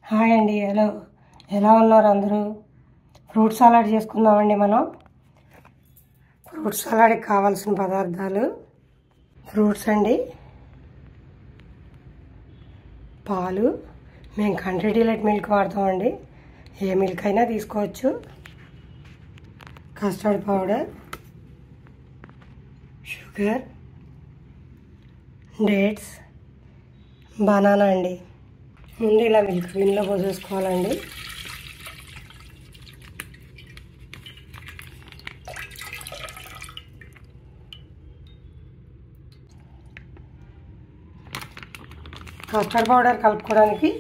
Hi అండి. ఎలా ఉన్నారు అందరూ? ఫ్రూట్ సలాడ్ చేసుకుందామండి. మనం ఫ్రూట్ సలాడ్కి కావాల్సిన పదార్థాలు ఫ్రూట్స్ అండి, పాలు, మేము కంట్రీ డిలైట్ మిల్క్ వాడతామండి, ఏ మిల్క్ అయినా తీసుకోవచ్చు, custard powder, sugar, dates, banana అండి. ముందు ఇలా మిల్క్ గిన్నెలో పోసేసుకోవాలండి. కస్టర్డ్ పౌడర్ కలుపుకోవడానికి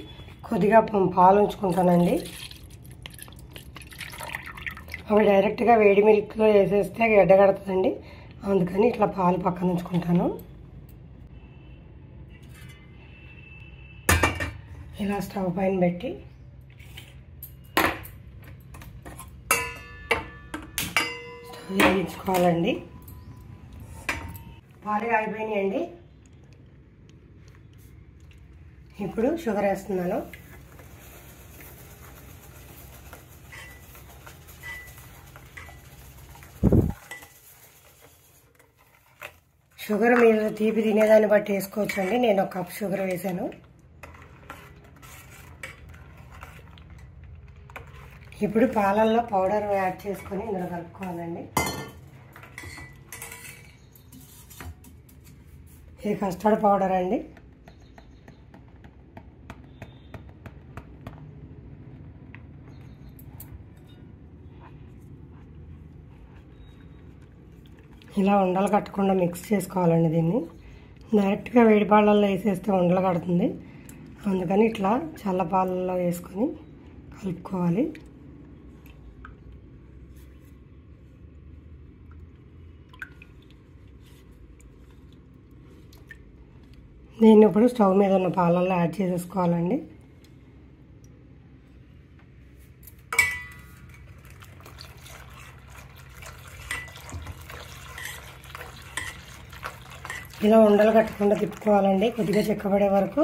కొద్దిగా పాలు ఉంచుకుంటానండి. అవి డైరెక్ట్గా వేడి మిల్క్లో వేసేస్తే గడ్డగడుతుందండి, అందుకని ఇట్లా పాలు పక్కన ఉంచుకుంటాను. ఇలా స్టవ్ పైన పెట్టి స్టవ్ వెలిగించుకోవాలండి. పాలు కాగిపోయినాయండి. ఇప్పుడు షుగర్ వేస్తున్నాను. షుగర్ మీరు తీపి తినేదాన్ని బట్టి వేసుకోవచ్చండి. నేను 1 కప్ షుగర్ వేసాను. ఇప్పుడు పాలల్లో పౌడర్ యాడ్ చేసుకొని ఇందులో కలుపుకోవాలండి. ఇది కస్టర్డ్ పౌడర్ అండి. ఇలా ఉండలు కట్టకుండా మిక్స్ చేసుకోవాలండి. దీన్ని డైరెక్ట్గా వేడి పాలల్లో వేసేస్తే ఉండలు కడుతుంది, అందుకని ఇట్లా చల్ల పాలల్లో వేసుకొని కలుపుకోవాలి. దీన్ని ఇప్పుడు స్టవ్ మీద ఉన్న పాలల్లో యాడ్ చేసేసుకోవాలండి. ఇలా ఉండలు కట్టకుండా తిప్పుకోవాలండి కొద్దిగా చిక్కబడే వరకు.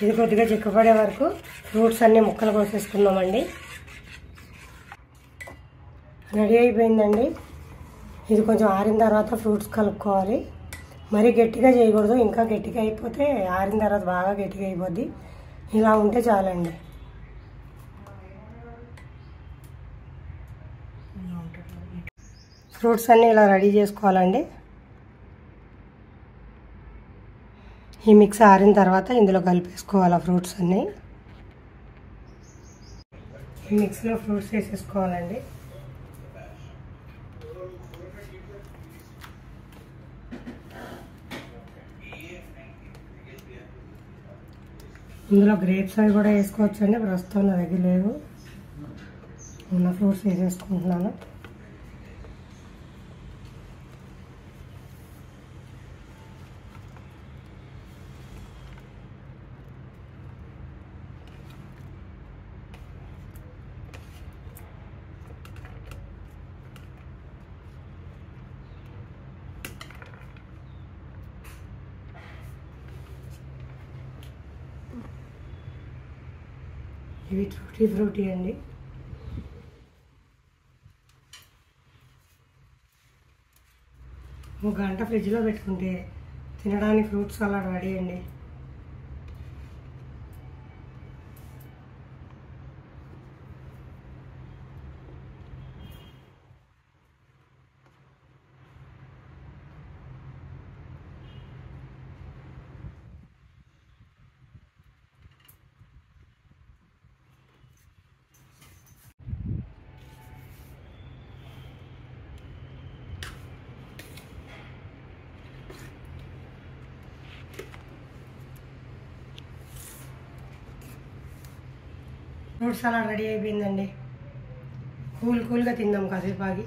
ఇది కొద్దిగా చిక్కబడే వరకు ఫ్రూట్స్ అన్నీ ముక్కలు కోసేసుకుందామండి. రెడీ అయిపోయిందండి. ఇది కొంచెం ఆరిన తర్వాత ఫ్రూట్స్ కలుపుకోవాలి. మరీ గట్టిగా చేయకూడదు, ఇంకా గట్టిగా అయిపోతే ఆరిన తర్వాత బాగా గట్టిగా అయిపోద్ది. ఇలా ఉంటే చాలండి. ఫ్రూట్స్ అన్నీ ఇలా రెడీ చేసుకోవాలండి. ఈ మిక్స్ ఆరిన తర్వాత ఇందులో కలిపేసుకోవాలి ఆ ఫ్రూట్స్ అన్నీ. ఈ మిక్స్లో ఫ్రూట్స్ వేసేసుకోవాలండి. ఇందులో గ్రేప్స్ అవి కూడా వేసుకోవచ్చండి. ప్రస్తుతం నా దగ్గర లేవు, ఉన్న ఫ్రూట్స్ వేసేసుకుంటున్నాను. ఇవి ఫ్రూటీ అండి. ఒక గంట ఫ్రిడ్జ్లో పెట్టుకుంటే తినడానికి ఫ్రూట్ సలాడ్ రెడీ అండి. ఫ్రూట్ సలాడ్ రెడీ అయిపోయిందండి. కూల్గా తిందాం కాసేపు ఆగి.